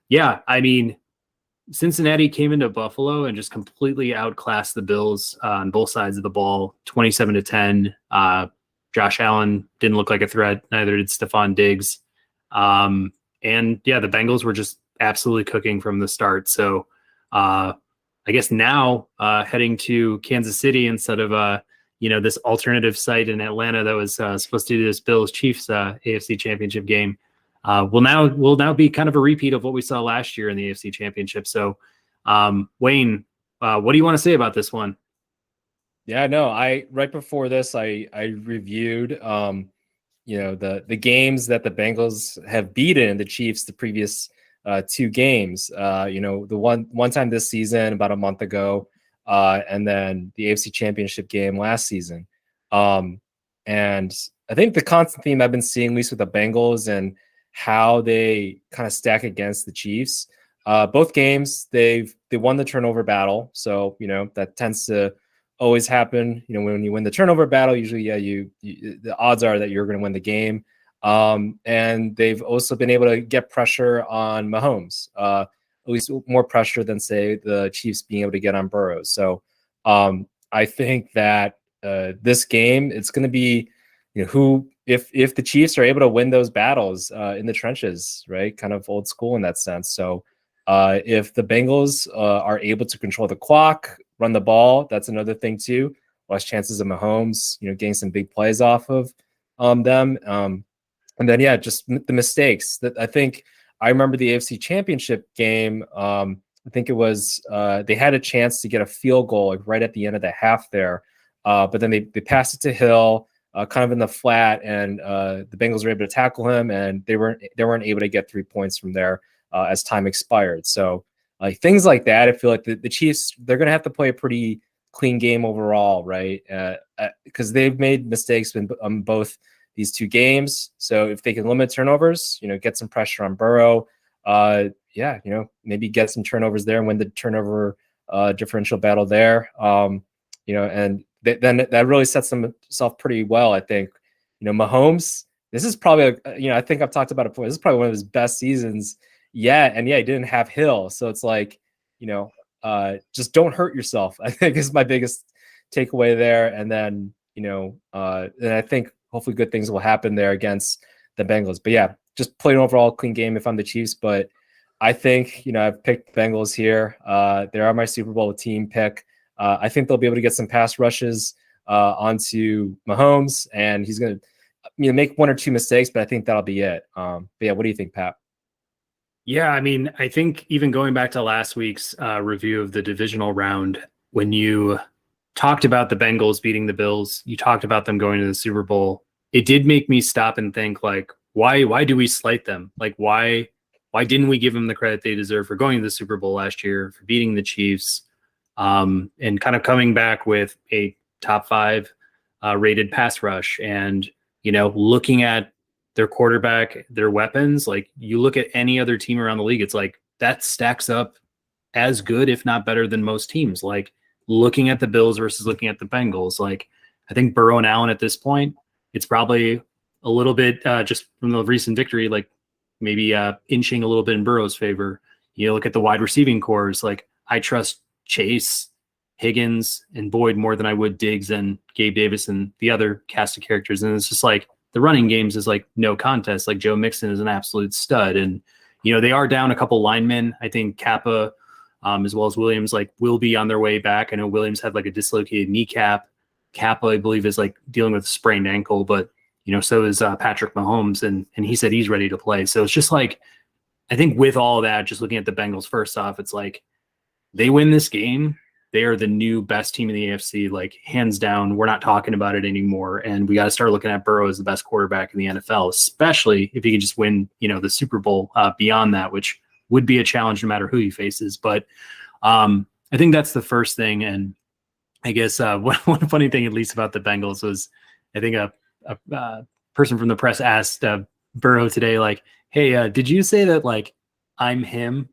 Yeah, I mean, Cincinnati came into Buffalo and just completely outclassed the Bills on both sides of the ball, 27-10. Josh Allen didn't look like a threat. Neither did Stephon Diggs. And yeah, the Bengals were just absolutely cooking from the start. So I guess now heading to Kansas City instead of this alternative site in Atlanta that was supposed to do this Bills Chiefs AFC Championship game. Will now be kind of a repeat of what we saw last year in the AFC Championship. So, Wayne, what do you want to say about this one? Yeah, no, I right before this, I reviewed the games that the Bengals have beaten the Chiefs the previous two games. The one time this season about a month ago, and then the AFC Championship game last season. And I think the constant theme I've been seeing, at least with the Bengals and how they kind of stack against the Chiefs. Both games they won the turnover battle, so that tends to always happen. When you win the turnover battle, usually the odds are that you're going to win the game. And they've also been able to get pressure on Mahomes, at least more pressure than say the Chiefs being able to get on Burrow. So I think that this game, it's going to be if the Chiefs are able to win those battles in the trenches, right? Kind of old school in that sense. So if the Bengals are able to control the clock, run the ball, that's another thing too. Less chances of Mahomes, getting some big plays off of them. And then, just the mistakes that I think I remember the AFC Championship game. I think it was they had a chance to get a field goal right at the end of the half there. But then they passed it to Hill, kind of in the flat, and the Bengals were able to tackle him, and they weren't able to get 3 points from there as time expired. So things like that, I feel like the Chiefs, they're going to have to play a pretty clean game overall, right? Because they've made mistakes on both these two games. So if they can limit turnovers, get some pressure on Burrow, maybe get some turnovers there and win the turnover differential battle there. And then that really sets themselves pretty well, I think. Mahomes, this is probably, I think I've talked about it before. This is probably one of his best seasons yet. And he didn't have Hill. So it's like, just don't hurt yourself, I think is my biggest takeaway there. And then, and I think hopefully good things will happen there against the Bengals. But just play an overall clean game if I'm the Chiefs. But I think, I've picked Bengals here. They are my Super Bowl team pick. I think they'll be able to get some pass rushes onto Mahomes, and he's going to make one or two mistakes, but I think that'll be it. What do you think, Pat? Yeah, I mean, I think even going back to last week's review of the divisional round, when you talked about the Bengals beating the Bills, you talked about them going to the Super Bowl. It did make me stop and think, like, why do we slight them? Like, why didn't we give them the credit they deserve for going to the Super Bowl last year, for beating the Chiefs, and kind of coming back with a top 5 rated pass rush, and looking at their quarterback, their weapons. Like, you look at any other team around the league, it's like that stacks up as good, if not better, than most teams. Like, looking at the Bills versus looking at the Bengals, like, I think Burrow and Allen at this point, it's probably a little bit just from the recent victory, like maybe inching a little bit in Burrow's favor. Look at the wide receiving cores. Like, I trust Chase, Higgins, and Boyd more than I would Diggs and Gabe Davis and the other cast of characters. And it's just like the running games is like no contest. Like, Joe Mixon is an absolute stud. And, they are down a couple linemen. I think Kappa, as well as Williams, like, will be on their way back. I know Williams had like a dislocated kneecap. Kappa, I believe, is like dealing with a sprained ankle, but so is Patrick Mahomes, and he said he's ready to play. So it's just like, I think with all that, just looking at the Bengals first off, it's like they win this game, they are the new best team in the AFC, like, hands down. We're not talking about it anymore, and we got to start looking at Burrow as the best quarterback in the NFL, especially if he can just win, the Super Bowl beyond that, which would be a challenge no matter who he faces. But I think that's the first thing. And I guess one funny thing, at least about the Bengals, was I think a person from the press asked Burrow today, like, hey, did you say that, like, I'm him,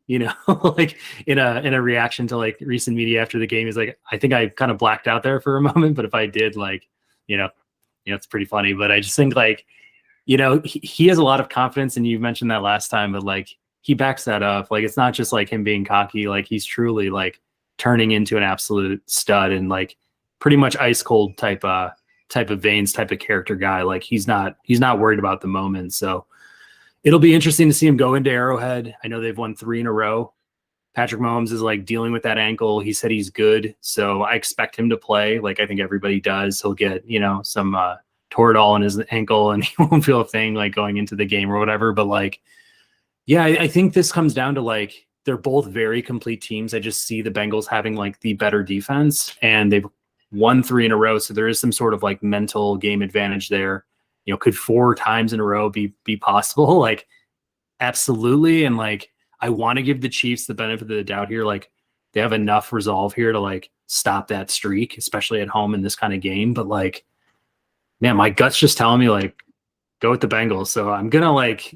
like in a reaction to like recent media after the game? He's like, I think I kind of blacked out there for a moment, but if I did, like, it's pretty funny. But I just think, like, he has a lot of confidence, and you mentioned that last time, but like, he backs that up. Like, it's not just like him being cocky. Like, he's truly like turning into an absolute stud and like pretty much ice cold type of veins, type of character guy. Like, he's not worried about the moment. So it'll be interesting to see him go into Arrowhead. I know they've won 3 in a row. Patrick Mahomes is like dealing with that ankle. He said he's good. So I expect him to play. Like, I think everybody does. He'll get, some Toradol in his ankle and he won't feel a thing like going into the game or whatever. But like, yeah, I think this comes down to like, they're both very complete teams. I just see the Bengals having like the better defense, and they've won 3 in a row. So there is some sort of like mental game advantage there. Could 4 times in a row be possible? Like, absolutely. And like, I want to give the Chiefs the benefit of the doubt here. Like, they have enough resolve here to like stop that streak, especially at home in this kind of game. But like, man, my gut's just telling me like, go with the Bengals. So I'm gonna like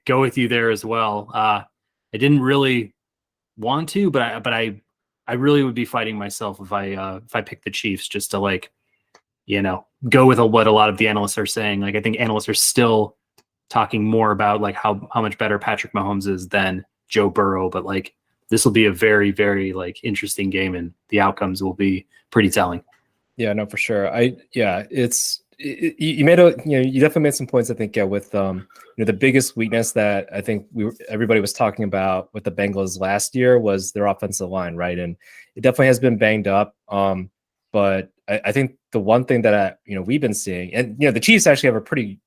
go with you there as well. I didn't really want to, but I really would be fighting myself if I picked the Chiefs, just to like, go with what a lot of the analysts are saying. Like, I think analysts are still talking more about like how much better Patrick Mahomes is than Joe Burrow, but like, this will be a very, very like interesting game, and the outcomes will be pretty telling. Yeah, no, for sure. You definitely made some points. I think, yeah, with the biggest weakness that I think everybody was talking about with the Bengals last year was their offensive line, right? And it definitely has been banged up. But I think the one thing that we've been seeing, and the Chiefs actually have a pretty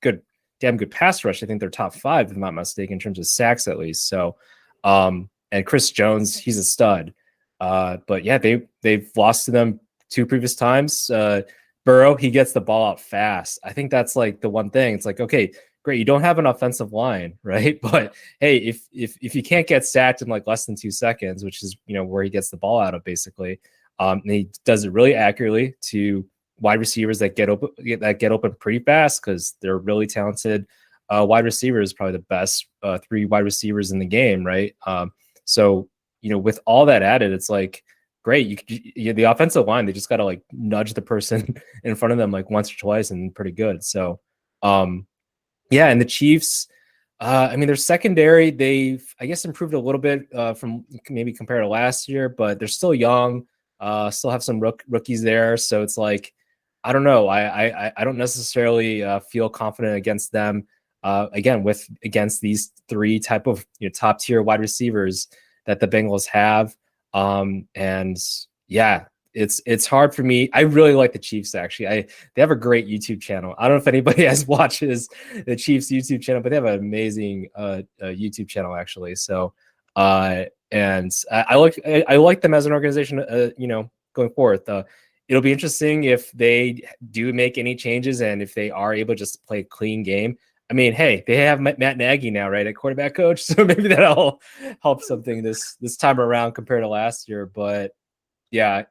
damn good pass rush. I think they're top 5, if I'm not mistaken, in terms of sacks at least. So, and Chris Jones, he's a stud. But yeah, they've lost to them 2 previous times. Burrow, he gets the ball out fast. I think that's like the one thing. It's like, okay, great, you don't have an offensive line, right? But hey, if you can't get sacked in like less than 2 seconds, which is where he gets the ball out of basically, and he does it really accurately to wide receivers that get open pretty fast, because they're really talented wide receivers, probably the best 3 wide receivers in the game, right? So with all that added, it's like, great. The offensive line, they just got to like nudge the person in front of them like once or twice, and pretty good. So, yeah. And the Chiefs, their secondary, they've, I guess, improved a little bit from maybe compared to last year, but they're still young, still have some rookies there. So it's like, I don't know. I don't necessarily feel confident against them. Against these 3 type of top tier wide receivers that the Bengals have. And yeah, it's hard for me. I really like the Chiefs, actually. They have a great YouTube channel. I don't know if anybody watches the Chiefs YouTube channel, but they have an amazing YouTube channel, actually. So and I like them as an organization, going forward. It'll be interesting if they do make any changes, and if they are able to just play a clean game. I mean, hey, they have Matt Nagy now, right, at quarterback coach, so maybe that'll help something this time around compared to last year. But yeah,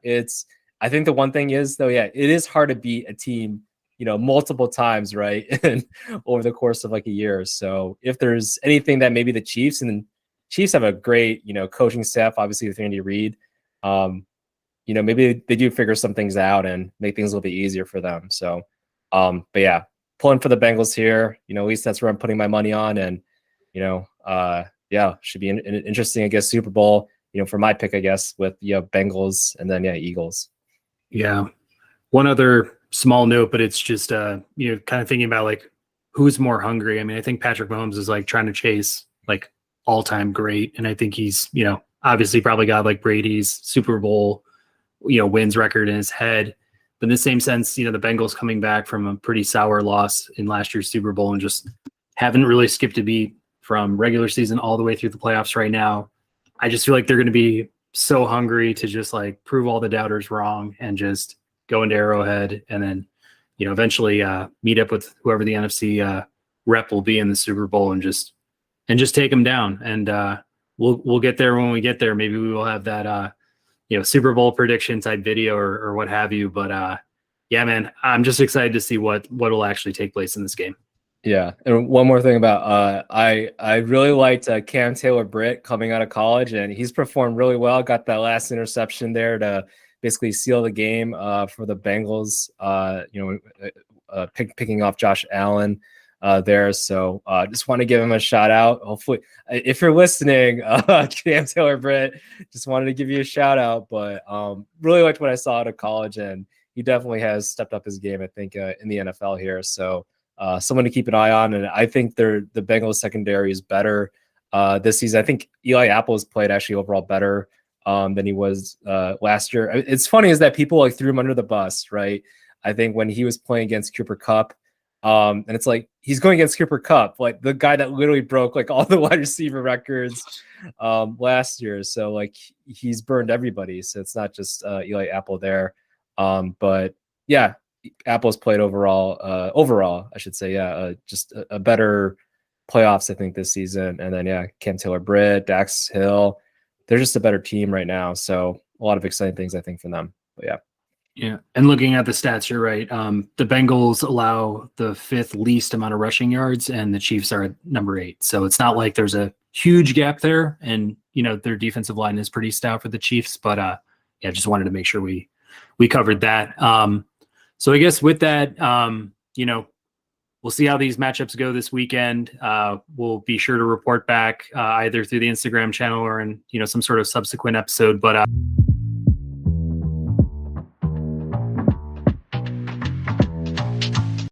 I think the one thing is, though, yeah, it is hard to beat a team, multiple times, right, and over the course of like a year. So if there's anything that maybe the Chiefs have a great, coaching staff, obviously with Andy Reid, maybe they do figure some things out and make things a little bit easier for them. So, but yeah. Pulling for the Bengals here, at least that's where I'm putting my money on, and should be an interesting, I guess, Super Bowl, for my pick, I guess, with Bengals and then Eagles. Yeah, one other small note, but it's just kind of thinking about like who's more hungry. I mean, I think Patrick Mahomes is like trying to chase like all-time great, and I think he's obviously probably got like Brady's Super Bowl wins record in his head. But in the same sense, the Bengals coming back from a pretty sour loss in last year's Super Bowl and just haven't really skipped a beat from regular season all the way through the playoffs right now. I just feel like they're going to be so hungry to just like prove all the doubters wrong and just go into Arrowhead and then, eventually meet up with whoever the NFC rep will be in the Super Bowl and just take them down. And we'll get there when we get there. Maybe we will have that Super Bowl prediction type video or what have you. But yeah, man, I'm just excited to see what will actually take place in this game. Yeah. And one more thing about I really liked Cam Taylor-Britt coming out of college, and he's performed really well. Got that last interception there to basically seal the game for the Bengals, picking off Josh Allen. there. So just want to give him a shout out. Hopefully, if you're listening, Cam Taylor-Britt, just wanted to give you a shout out. But really liked what I saw out of college, and he definitely has stepped up his game, I think, in the NFL here. So someone to keep an eye on. And I think the Bengals secondary is better this season. I think Eli Apple has played actually overall better than he was last year. It's funny is that people like threw him under the bus, right? I think when he was playing against Cooper Kupp, and it's like he's going against Cooper Kupp, like the guy that literally broke like all the wide receiver records last year. So like he's burned everybody. So it's not just Eli Apple there. But yeah, Apple's played overall, I should say, just a better playoffs, I think, this season. And then yeah, Cam Taylor-Britt, Dax Hill, they're just a better team right now. So a lot of exciting things, I think, from them. But yeah. Yeah. And looking at the stats, you're right. The Bengals allow the 5th least amount of rushing yards, and the Chiefs are at number 8. So it's not like there's a huge gap there. And, their defensive line is pretty stout for the Chiefs. But yeah, just wanted to make sure we covered that. So I guess with that, we'll see how these matchups go this weekend. We'll be sure to report back either through the Instagram channel or in, some sort of subsequent episode. But